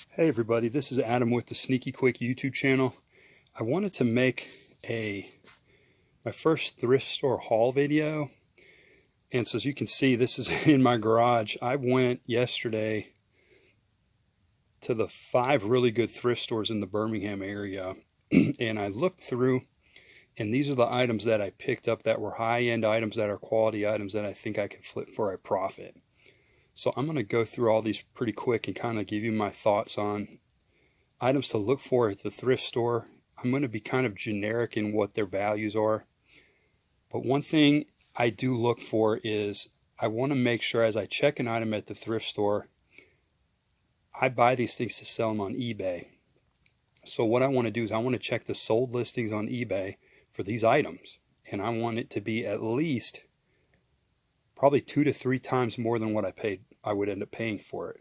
Hey everybody, this is Adam with the Sneaky Quick YouTube channel. I wanted to make my first thrift store haul video. And so as you can see, this is in my garage. I went yesterday to the 5 really good thrift stores in the Birmingham area. And I looked through, and these are the items that I picked up that were high-end items, that are quality items that I think I can flip for a profit. So I'm going to go through all these pretty quick and kind of give you my thoughts on items to look for at the thrift store. I'm going to be kind of generic in what their values are. But one thing I do look for is I want to make sure as I check an item at the thrift store, I buy these things to sell them on eBay. So what I want to do is I want to check the sold listings on eBay for these items. And I want it to be at least probably 2 to 3 times more than what I would end up paying for it.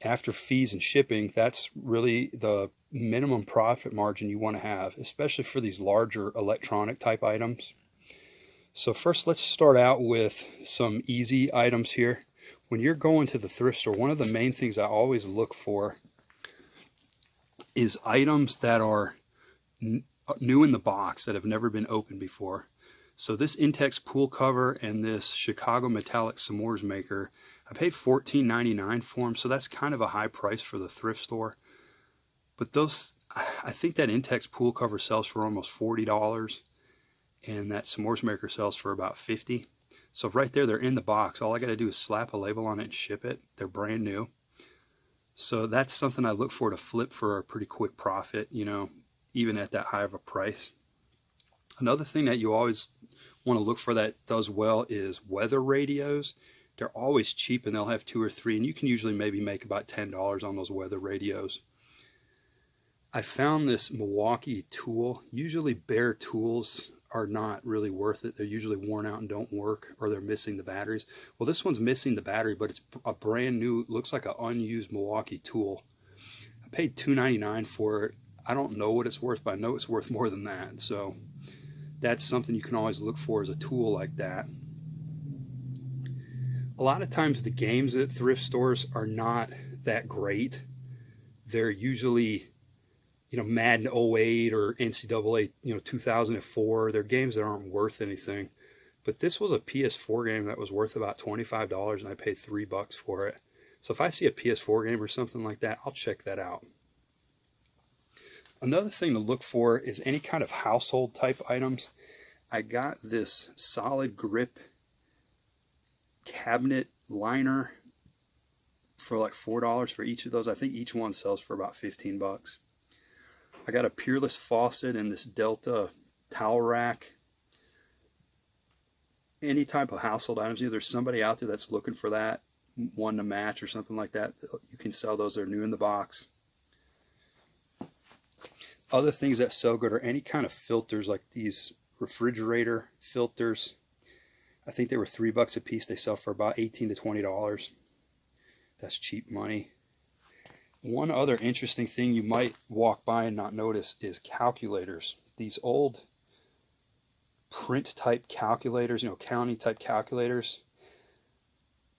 After fees and shipping, that's really the minimum profit margin you want to have, especially for these larger electronic type items. So first, let's start out with some easy items here. When you're going to the thrift store, one of the main things I always look for is items that are new in the box, that have never been opened before. So this Intex pool cover and this Chicago metallic s'mores maker, I paid $14.99 for them, so that's kind of a high price for the thrift store. But those, I think that Intex pool cover sells for almost $40, and that s'mores maker sells for about $50. So right there, they're in the box. All I got to do is slap a label on it and ship it. They're brand new. So that's something I look for to flip for a pretty quick profit, even at that high of a price. Another thing that you always want to look for that does well is weather radios. They're always cheap, and they'll have 2 or 3, and you can usually maybe make about $10 on those weather radios. I found this Milwaukee tool. Usually bare tools are not really worth it. They're usually worn out and don't work, or they're missing the batteries. Well, this one's missing the battery, but it's a brand new, looks like an unused Milwaukee tool. I paid $2.99 for it. I don't know what it's worth, but I know it's worth more than that. So that's something you can always look for, as a tool like that. A lot of times the games at thrift stores are not that great. They're usually, Madden 08 or NCAA, 2004. They're games that aren't worth anything. But this was a PS4 game that was worth about $25, and I paid $3 for it. So if I see a PS4 game or something like that, I'll check that out. Another thing to look for is any kind of household type items. I got this solid grip cabinet liner for like $4 for each of those. I think each one sells for about $15. I got a Peerless faucet and this Delta towel rack. Any type of household items, there's somebody out there that's looking for that, one to match or something like that, you can sell those. They're new in the box. Other things that sell good are any kind of filters, like these refrigerator filters. I think they were $3 a piece. They sell for about $18 to $20. That's cheap money. One other interesting thing you might walk by and not notice is calculators. These old print type calculators, counting type calculators.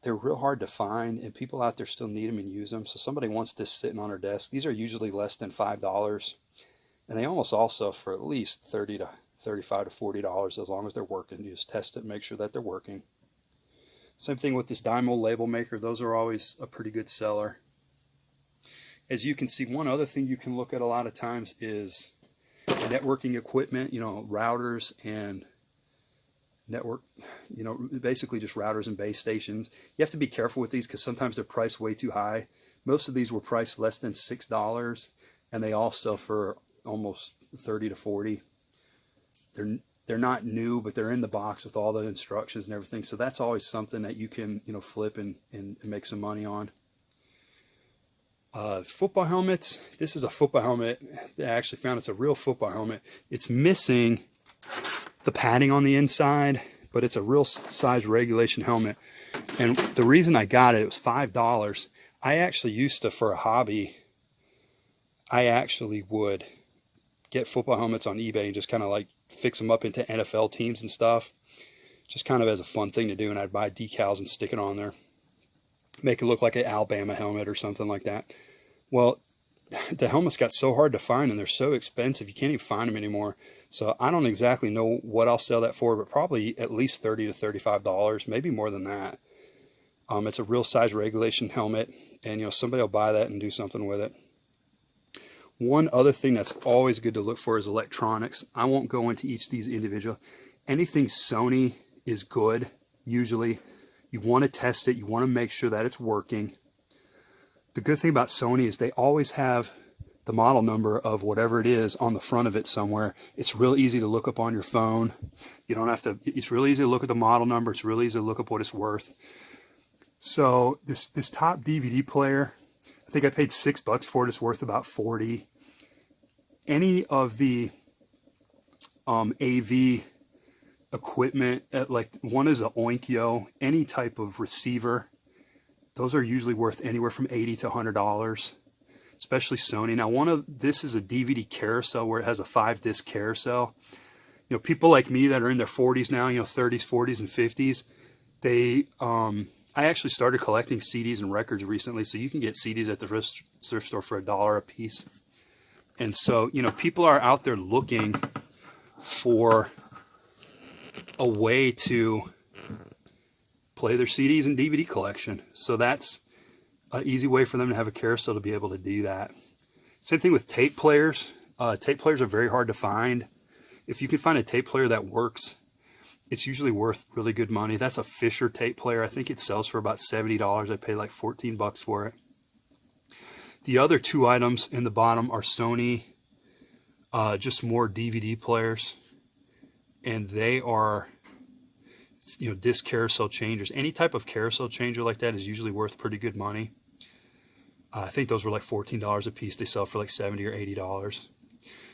They're real hard to find, and people out there still need them and use them. So somebody wants this sitting on their desk. These are usually less than $5. And they almost all sell for at least $35 to $40 as long as they're working. You just test it and make sure that they're working. Same thing with this Dymo label maker. Those are always a pretty good seller. As you can see, one other thing you can look at a lot of times is networking equipment, routers and network, basically just routers and base stations. You have to be careful with these because sometimes they're priced way too high. Most of these were priced less than $6, and they all sell for almost $30 to $40. They're not new, but they're in the box with all the instructions and everything. So that's always something that you can flip and make some money on. Football helmets. This is a football helmet that I actually found. It's a real football helmet. It's missing the padding on the inside, but it's a real size regulation helmet. And the reason I got it, it was $5. I actually used to, for a hobby, I actually would get football helmets on eBay and just kind of like fix them up into NFL teams and stuff, just kind of as a fun thing to do. And I'd buy decals and stick it on there, make it look like an Alabama helmet or something like that. Well, the helmets got so hard to find and they're so expensive, you can't even find them anymore. So I don't exactly know what I'll sell that for, but probably at least $30 to $35, maybe more than that. It's a real size regulation helmet, and somebody will buy that and do something with it. One other thing that's always good to look for is electronics. I won't go into each of these individual. Anything Sony is good, usually. You want to test it. You want to make sure that it's working. The good thing about Sony is they always have the model number of whatever it is on the front of it somewhere. It's real easy to look up on your phone. You don't have to, it's really easy to look at the model number. It's really easy to look up what it's worth. So this top DVD player, I think I paid $6 for it. It's worth about $40. Any of the AV equipment, like one is a Oinkyo, any type of receiver, those are usually worth anywhere from $80 to $100, especially Sony. Now this is a DVD carousel where it has a 5-disc carousel. People like me that are in their 40s now, 30s, 40s, and 50s, I actually started collecting CDs and records recently, so you can get CDs at the thrift store for $1 a piece. And so, people are out there looking for a way to play their CDs and DVD collection. So that's an easy way for them to have a carousel to be able to do that. Same thing with tape players. Tape players are very hard to find. If you can find a tape player that works, it's usually worth really good money. That's a Fisher tape player. I think it sells for about $70. I paid like $14 for it. The other two items in the bottom are Sony, just more DVD players. And they are, disc carousel changers. Any type of carousel changer like that is usually worth pretty good money. I think those were like $14 a piece. They sell for like $70 or $80.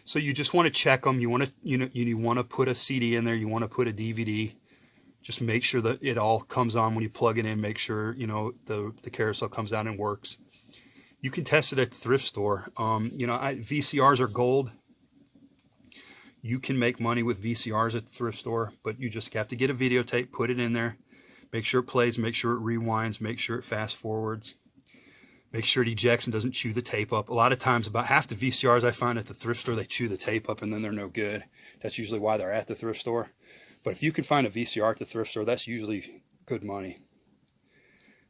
So you just want to check them. You want to, you want to put a CD in there. You want to put a DVD. Just make sure that it all comes on when you plug it in. Make sure, the carousel comes down and works. You can test it at the thrift store. VCRs are gold. You can make money with VCRs at the thrift store, but you just have to get a videotape, put it in there, make sure it plays, make sure it rewinds, make sure it fast forwards, make sure it ejects and doesn't chew the tape up. A lot of times, about half the VCRs I find at the thrift store, they chew the tape up and then they're no good. That's usually why they're at the thrift store. But if you can find a VCR at the thrift store, that's usually good money.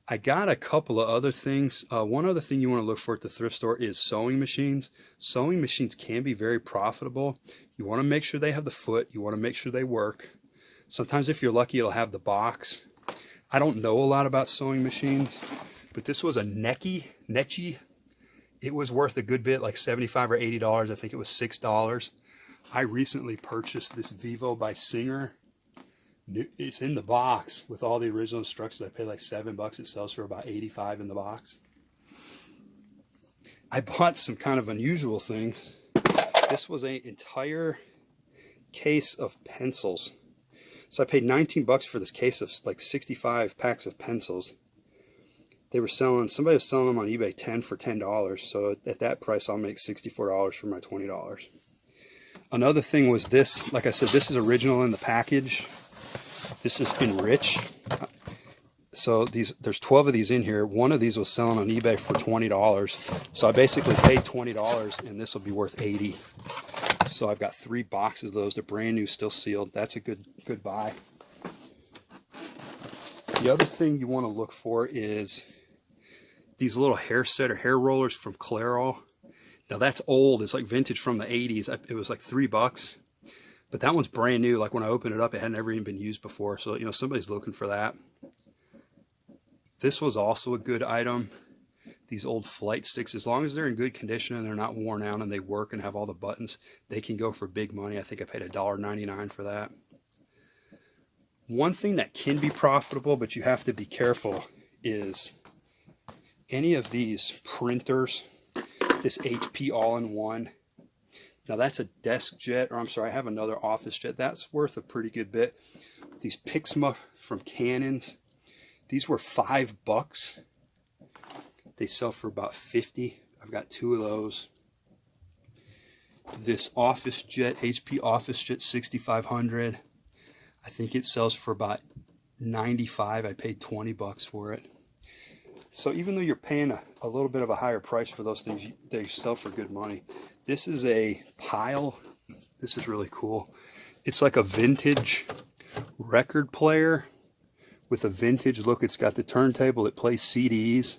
I got a couple of other things. One other thing you want to look for at the thrift store is sewing machines. Sewing machines can be very profitable. You want to make sure they have the foot. You want to make sure they work. Sometimes if you're lucky, it'll have the box. I don't know a lot about sewing machines, but this was a Nechi. It was worth a good bit, like $75 or $80. I think it was $6. I recently purchased this Vivo by Singer. It's in the box with all the original instructions. I paid like $7. It sells for about $85 in the box. I bought some kind of unusual things. This was an entire case of pencils. So I paid $19 for this case of like 65 packs of pencils. They were selling, somebody was selling them on eBay 10 for $10. So at that price, I'll make $64 for my $20. Another thing was this. Like I said, this is original in the package. This is enriched. So there's 12 of these in here. One of these was selling on eBay for $20. So I basically paid $20 and this will be worth $80. So I've got 3 boxes of those. They're brand new, still sealed. That's a good buy. The other thing you want to look for is these little hair set or hair rollers from Clairol. Now that's old. It's like vintage from the 80s. It was like $3. But that one's brand new. Like when I opened it up, it had never even been used before. So, somebody's looking for that. This was also a good item. These old flight sticks, as long as they're in good condition and they're not worn out and they work and have all the buttons, they can go for big money. I think I paid $1.99 for that. One thing that can be profitable, but you have to be careful, is any of these printers. This HP all-in-one. Now that's a desk jet, or I'm sorry, I have another office jet. That's worth a pretty good bit. These Pixma from Canons, these were $5. They sell for about $50. I've got 2 of those. This office jet, HP office jet 6500. I think it sells for about $95. I paid $20 for it. So even though you're paying a little bit of a higher price for those things, they sell for good money. This is a pile. This is really cool. It's like a vintage record player with a vintage look. It's got the turntable. It plays CDs.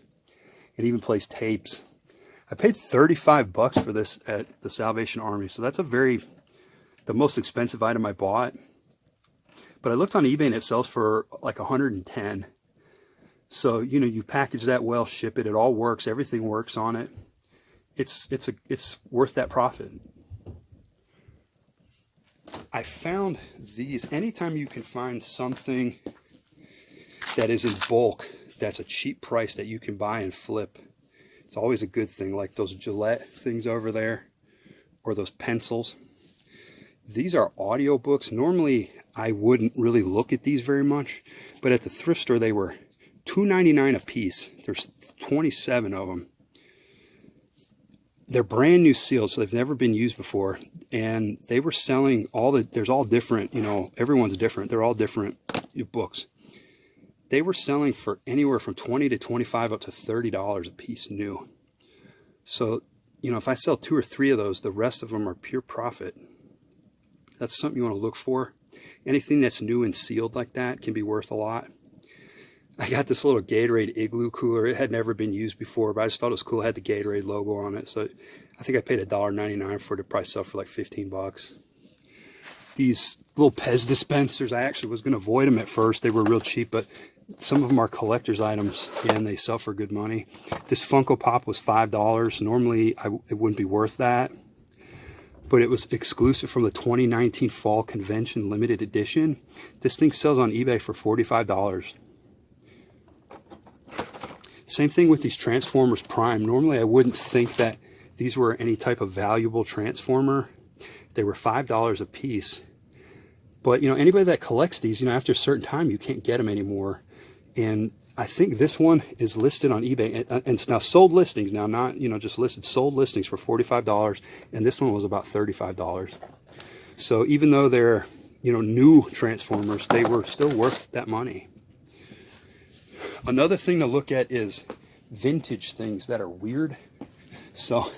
It even plays tapes. I paid 35 bucks for this at the Salvation Army. So that's the most expensive item I bought. But I looked on eBay and it sells for like 110. So, you know, you package that well, ship it, it all works, everything works on it. It's worth that profit. I found these, anytime you can find something that is in bulk, that's a cheap price that you can buy and flip, it's always a good thing, like those Gillette things over there, or those pencils. These are audiobooks. Normally, I wouldn't really look at these very much, but at the thrift store, they were $2.99 a piece. There's 27 of them. They're brand new sealed, so they've never been used before. And they were selling there's all different, you know, everyone's different. They're all different books. They were selling for anywhere from $20 to $25 up to $30 a piece new. So, you know, if I sell 2 or 3 of those, the rest of them are pure profit. That's something you want to look for. Anything that's new and sealed like that can be worth a lot. I got this little Gatorade Igloo cooler. It had never been used before, but I just thought it was cool. It had the Gatorade logo on it. So I think I paid $1.99 for it. It probably sell for like 15 bucks. These little Pez dispensers, I actually was going to avoid them at first. They were real cheap, but some of them are collector's items and they sell for good money. This Funko Pop was $5. Normally, it wouldn't be worth that, but it was exclusive from the 2019 Fall Convention Limited Edition. This thing sells on eBay for $45. Same thing with these Transformers Prime. Normally I wouldn't think that these were any type of valuable Transformer. They were $5 a piece. But, you know, anybody that collects these, you know, after a certain time, you can't get them anymore. And I think this one is listed on eBay. And it's now sold listings now, not, you know, just listed. Sold listings for $45. And this one was about $35. So even though they're, you know, new Transformers, they were still worth that money. Another thing to look at is vintage things that are weird. So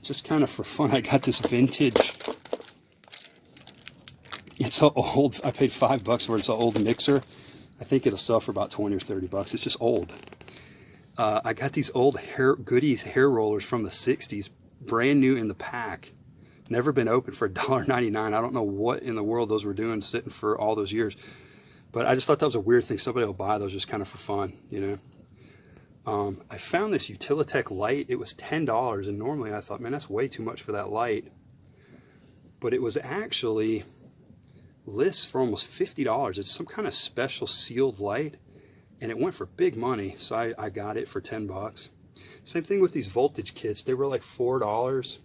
just kind of for fun, I got this vintage. It's so old. I paid $5 for it. It's an old mixer. I think it'll sell for about 20 or 30 bucks. It's just old. I got these old Goodies hair rollers from the 60s, brand new in the pack. Never been opened, for $1.99. I don't know what in the world those were doing sitting for all those years. But I just thought that was a weird thing. Somebody will buy those just kind of for fun, you know. I found this Utilitech light. It was $10, and normally I thought, man, that's way too much for that light. But it was actually listed for almost $50. It's some kind of special sealed light, and it went for big money, so I got it for 10 bucks. Same thing with these voltage kits. They were like $4.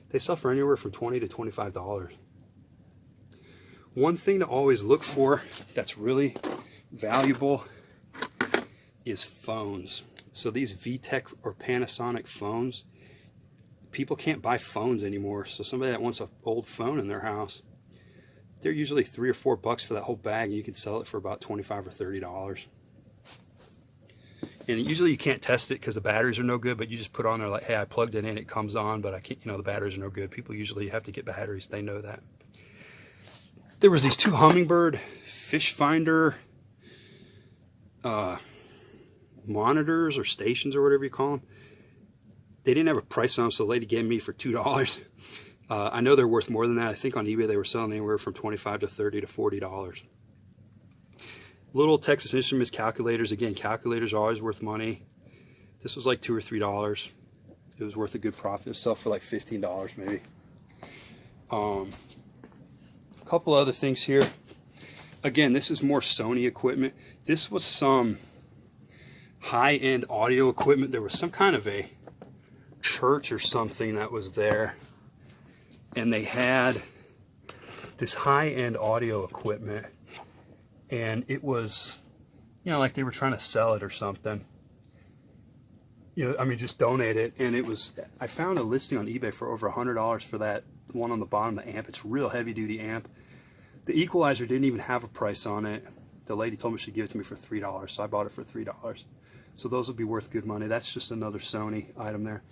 They sell for anywhere from $20 to $25. One thing to always look for that's really valuable is phones. So these VTech or Panasonic phones, people can't buy phones anymore. So somebody that wants an old phone in their house, they're usually $3 or $4 for that whole bag, and you can sell it for about $25 or $30. And usually you can't test it because the batteries are no good, but you just put on there like, hey, I plugged it in, it comes on, but I can't, you know, the batteries are no good. People usually have to get batteries. They know that. There was these 2 Humminbird fish finder monitors or stations or whatever you call them. They didn't have a price on them, so the lady gave me for $2. I know they're worth more than that. I think on eBay they were selling anywhere from $25 to $30 to $40. Little Texas Instruments calculators. Again, calculators are always worth money. This was like $2 or $3. It was worth a good profit. It sold for like $15 maybe. A couple other things here. Again, this is more Sony equipment. This was some high-end audio equipment. There was some kind of a church or something that was there, and they had this high-end audio equipment, and it was, you know, like they were trying to sell it or something. You know, I mean, just donate it. And it was, I found a listing on eBay for over $100 for that one on the bottom, the amp. It's a real heavy-duty amp. The equalizer didn't even have a price on it. The lady told me she'd give it to me for $3, so I bought it for $3. So those will be worth good money. That's just another Sony item there.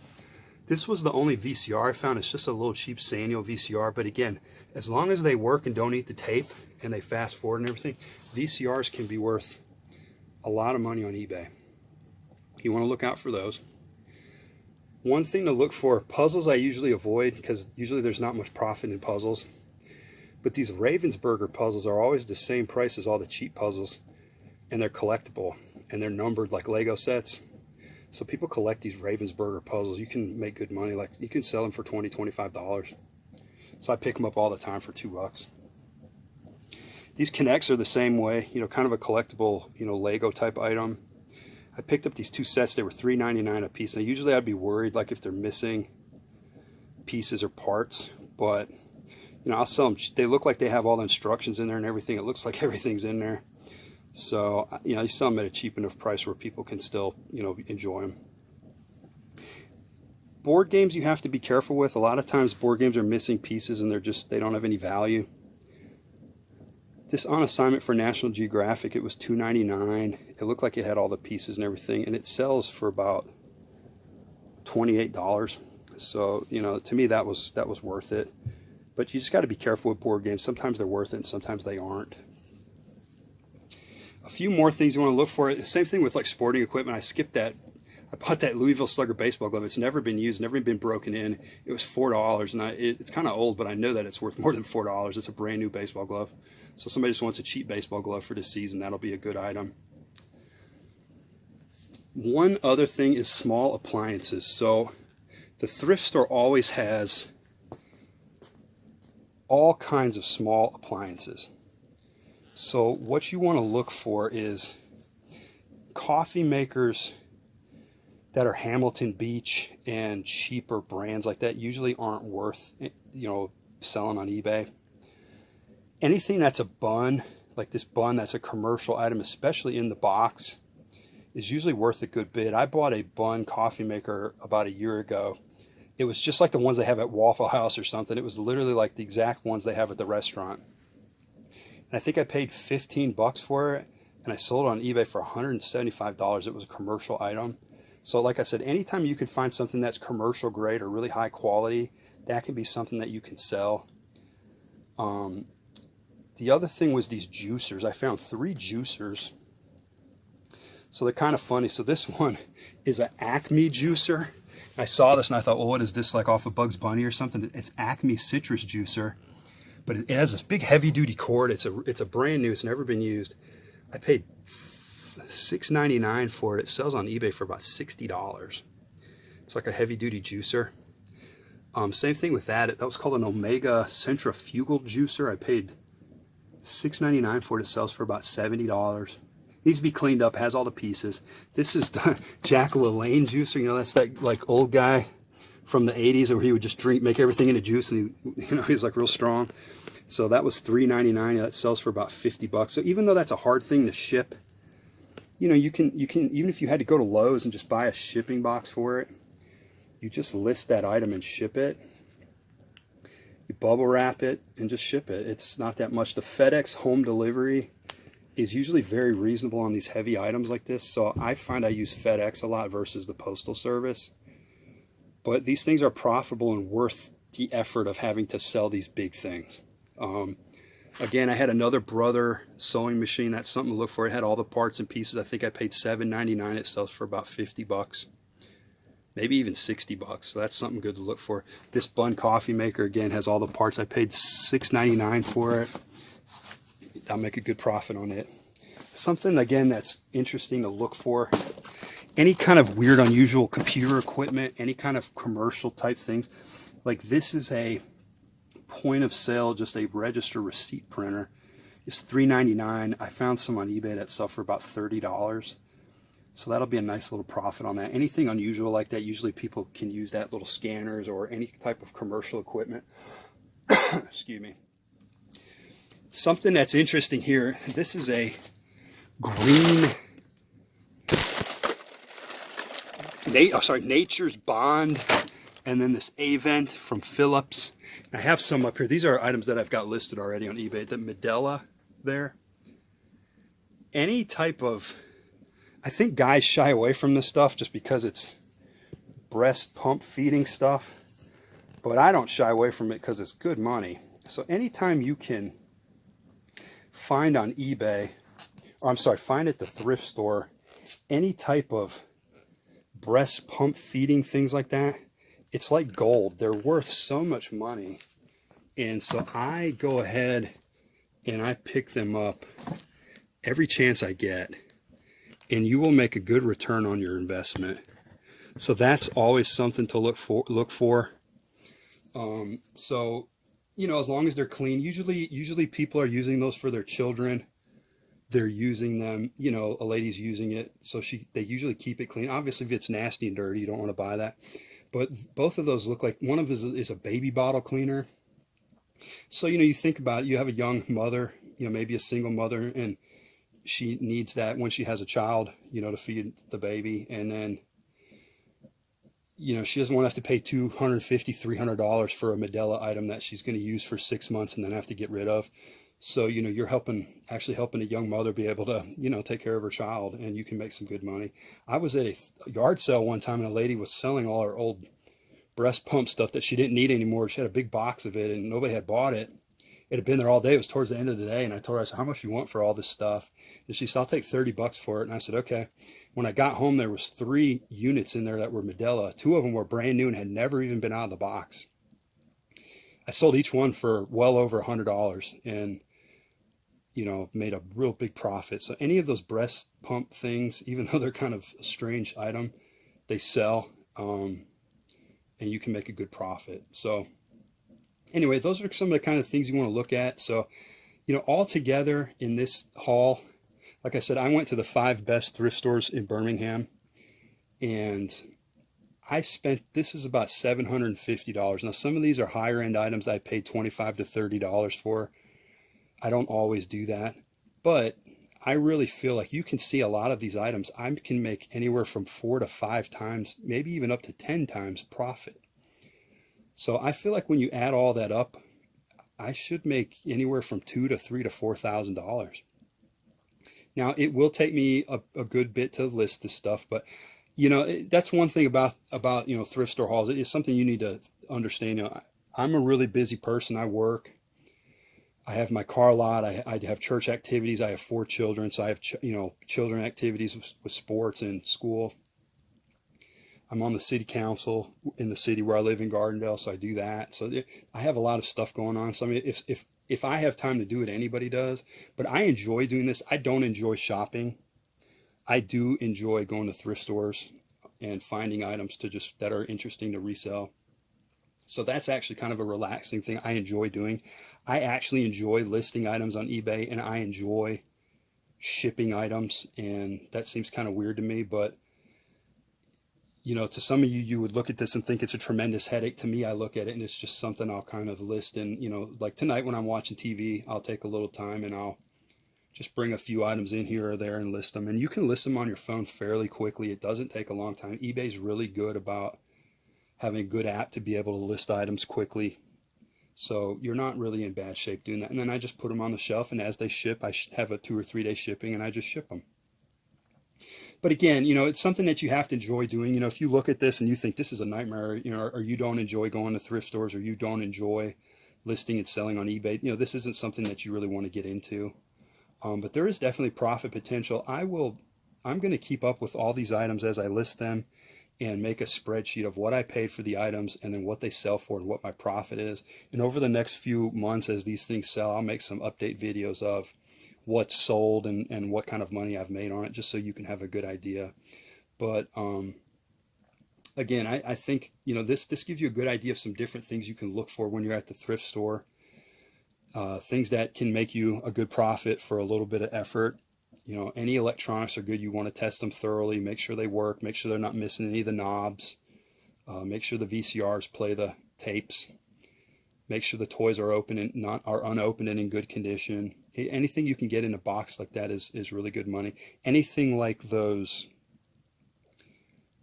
This was the only VCR I found. It's just a little cheap Sanyo VCR, but again, as long as they work and don't eat the tape and they fast forward and everything, VCRs can be worth a lot of money on eBay. You want to look out for those. One thing to look for, puzzles I usually avoid because usually there's not much profit in puzzles. But these Ravensburger puzzles are always the same price as all the cheap puzzles, and they're collectible and they're numbered like Lego sets. So people collect these Ravensburger puzzles. You can make good money. Like you can sell them for $20, $25. So I pick them up all the time for $2. These Connects are the same way, you know, kind of a collectible, you know, Lego type item. I picked up these two sets. They were $3.99 a piece. And usually I'd be worried like if they're missing pieces or parts, but you know, I'll sell them. They look like they have all the instructions in there and everything. It looks like everything's in there. So, you know, you sell them at a cheap enough price where people can still, you know, enjoy them. Board games you have to be careful with. A lot of times board games are missing pieces and they don't have any value. This On Assignment for National Geographic, it was $2.99. It looked like it had all the pieces and everything, and it sells for about $28. So, you know, to me that was worth it. But you just got to be careful with board games. Sometimes they're worth it and sometimes they aren't. A few more things you want to look for. Same thing with like sporting equipment. I skipped that. I bought that Louisville Slugger baseball glove. It's never been used, never been broken in. It was $4, and it's kind of old, but I know that it's worth more than $4. It's a brand new baseball glove. So somebody just wants a cheap baseball glove for this season, that'll be a good item. One other thing is small appliances. So the thrift store always has all kinds of small appliances. So what you want to look for is coffee makers that are Hamilton Beach and cheaper brands like that usually aren't worth, you know, selling on eBay. Anything that's a bun, like this bun that's a commercial item, especially in the box, is usually worth a good bid. I bought a bun coffee maker about a year ago. It was just like the ones they have at Waffle House or something. It was literally like the exact ones they have at the restaurant. And I think I paid $15 for it, and I sold it on eBay for $175. It was a commercial item. So like I said, anytime you can find something that's commercial grade or really high quality, that can be something that you can sell. The other thing was these juicers. I found 3 juicers. So they're kind of funny. So this one is an Acme juicer. I saw this and I thought, well, what is this, like off of Bugs Bunny or something? It's Acme citrus juicer. But it has this big heavy duty cord. It's a brand new, it's never been used. I paid $6.99 for it. It sells on eBay for about $60. It's like a heavy duty juicer. Same thing with that. That was called an Omega centrifugal juicer. I paid $6.99 for it. It sells for about $70. Needs to be cleaned up, has all the pieces. This is the Jack LaLanne juicer. You know, that's that like old guy from the 80s where he would just make everything into juice, and he was like real strong. So that was $3.99. That sells for about $50. So even though that's a hard thing to ship, you know, you can even if you had to go to Lowe's and just buy a shipping box for it, you just list that item and ship it. You bubble wrap it and just ship it. It's not that much. The FedEx home delivery is usually very reasonable on these heavy items like this. So I find I use FedEx a lot versus the Postal Service. But these things are profitable and worth the effort of having to sell these big things. Again, I had another Brother sewing machine. That's something to look for. It had all the parts and pieces. I think I paid $7.99. It sells for about $50. Maybe even $60. So that's something good to look for. This Bun coffee maker, again, has all the parts. I paid $6.99 for it. I'll make a good profit on it. Something, again, that's interesting to look for. Any kind of weird, unusual computer equipment, any kind of commercial type things. Like this is a point of sale, just a register receipt printer. It's $3.99. I found some on eBay that sell for about $30. So that'll be a nice little profit on that. Anything unusual like that, usually people can use that, little scanners or any type of commercial equipment. Excuse me. Something that's interesting here, this is a green, Nature's Bond, and then this Avent from Philips. I have some up here. These are items that I've got listed already on eBay. The Medela there. Any type of, I think guys shy away from this stuff just because it's breast pump feeding stuff, but I don't shy away from it because it's good money. So anytime you can find on eBay, or I'm sorry, find at the thrift store, any type of breast pump feeding things like that, it's like gold. They're worth so much money. And so I go ahead and I pick them up every chance I get, and you will make a good return on your investment. So that's always something to look for. So, you know, as long as they're clean, usually people are using those for their children. They're using them, you know, a lady's using it, so they usually keep it clean. Obviously, if it's nasty and dirty, you don't want to buy that. But both of those look like, one of them is a baby bottle cleaner. So, you know, you think about it, you have a young mother, you know, maybe a single mother, and she needs that when she has a child, you know, to feed the baby. And then, you know, she doesn't want to have to pay $250, $300 for a Medela item that she's going to use for 6 months and then have to get rid of. So, you know, you're actually helping a young mother be able to, you know, take care of her child, and you can make some good money. I was at a yard sale one time, and a lady was selling all her old breast pump stuff that she didn't need anymore. She had a big box of it, and nobody had bought it. It had been there all day. It was towards the end of the day, and I told her, I said, how much do you want for all this stuff? And she said, I'll take $30 for it. And I said, okay. When I got home, there was 3 units in there that were Medela. 2 of them were brand new and had never even been out of the box. I sold each one for well over $100, and, you know, made a real big profit. So any of those breast pump things, even though they're kind of a strange item, they sell, and you can make a good profit. So anyway, those are some of the kind of things you want to look at. So, you know, all together in this haul, like I said, I went to the 5 best thrift stores in Birmingham, and I spent, this is about $750. Now, some of these are higher end items that I paid $25 to $30 for. I don't always do that, but I really feel like you can see a lot of these items, I can make anywhere from 4 to 5 times, maybe even up to 10 times profit. So I feel like when you add all that up, I should make anywhere from $2,000 to $3,000 to $4,000. Now, it will take me a good bit to list this stuff, but, you know, that's one thing about, you know, thrift store hauls. It's something you need to understand. You know, I'm a really busy person. I work. I have my car lot. I have church activities. I have 4 children, so I have, you know, children activities with sports and school. I'm on the city council in the city where I live in Gardendale, so I do that. So I have a lot of stuff going on. So I mean, if I have time to do it, anybody does. But I enjoy doing this. I don't enjoy shopping. I do enjoy going to thrift stores and finding items that are interesting to resell. So that's actually kind of a relaxing thing I enjoy doing. I actually enjoy listing items on eBay, and I enjoy shipping items, and that seems kind of weird to me, but, you know, to some of you, you would look at this and think it's a tremendous headache. To me, I look at it and it's just something I'll kind of list. And, you know, like tonight when I'm watching TV, I'll take a little time and I'll just bring a few items in here or there and list them. And you can list them on your phone fairly quickly. It doesn't take a long time. eBay's really good about having a good app to be able to list items quickly. So you're not really in bad shape doing that. And then I just put them on the shelf, and as they ship, I have a 2 or 3 day shipping, and I just ship them. But again, you know, it's something that you have to enjoy doing. You know, if you look at this and you think this is a nightmare, you know, or you don't enjoy going to thrift stores, or you don't enjoy listing and selling on eBay, you know, this isn't something that you really want to get into. But there is definitely profit potential. I'm going to keep up with all these items as I list them, and make a spreadsheet of what I paid for the items and then what they sell for and what my profit is. And over the next few months, as these things sell, I'll make some update videos of what's sold and what kind of money I've made on it, just so you can have a good idea. But again, I think, you know, this gives you a good idea of some different things you can look for when you're at the thrift store. Things that can make you a good profit for a little bit of effort. You know, any electronics are good. You want to test them thoroughly, make sure they work, make sure they're not missing any of the knobs, make sure the VCRs play the tapes, make sure the toys are open and are unopened and in good condition. Anything you can get in a box like that is really good money. Anything like those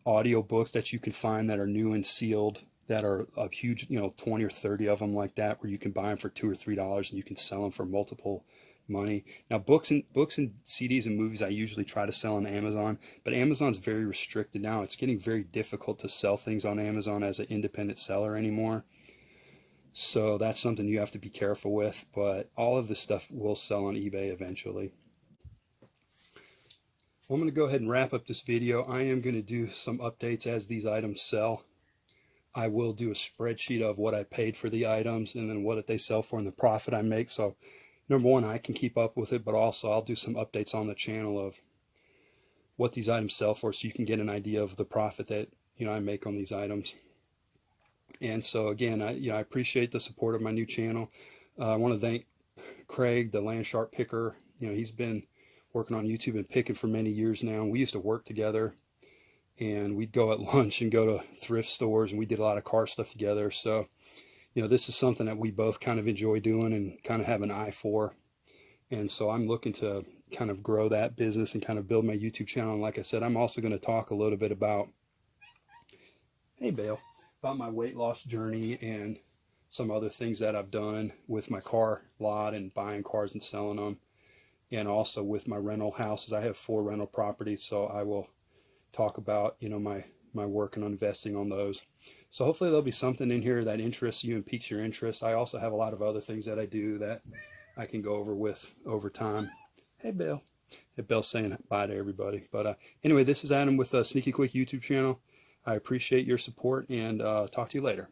audio books that you can find that are new and sealed, that are a huge, you know, 20 or 30 of them like that, where you can buy them for $2 or $3 and you can sell them for multiple money. Now books and CDs and movies I usually try to sell on Amazon, but Amazon's very restricted now. It's getting very difficult to sell things on Amazon as an independent seller anymore. So that's something you have to be careful with, but all of this stuff will sell on eBay eventually. Well, I'm going to go ahead and wrap up this video. I am going to do some updates as these items sell. I will do a spreadsheet of what I paid for the items and then what they sell for and the profit I make. So number one, I can keep up with it, but also I'll do some updates on the channel of what these items sell for so you can get an idea of the profit that I make on these items. And so again, I appreciate the support of my new channel. I want to thank Craig, the land shark picker. He's been working on YouTube and picking for many years now. We used to work together, and we'd go at lunch and go to thrift stores, and we did a lot of car stuff together. So, this is something that we both kind of enjoy doing and kind of have an eye for. And so I'm looking to kind of grow that business and kind of build my YouTube channel. And like I said, I'm also going to talk a little bit about, hey, Bale, about my weight loss journey and some other things that I've done with my car lot and buying cars and selling them. And also with my rental houses. I have 4 rental properties, so I will talk about, my work and investing on those. So hopefully there'll be something in here that interests you and piques your interest. I also have a lot of other things that I do that I can go over with over time. Hey, Bill. Hey, Bill's saying bye to everybody. But anyway, this is Adam with Sneaky Quick YouTube channel. I appreciate your support, and talk to you later.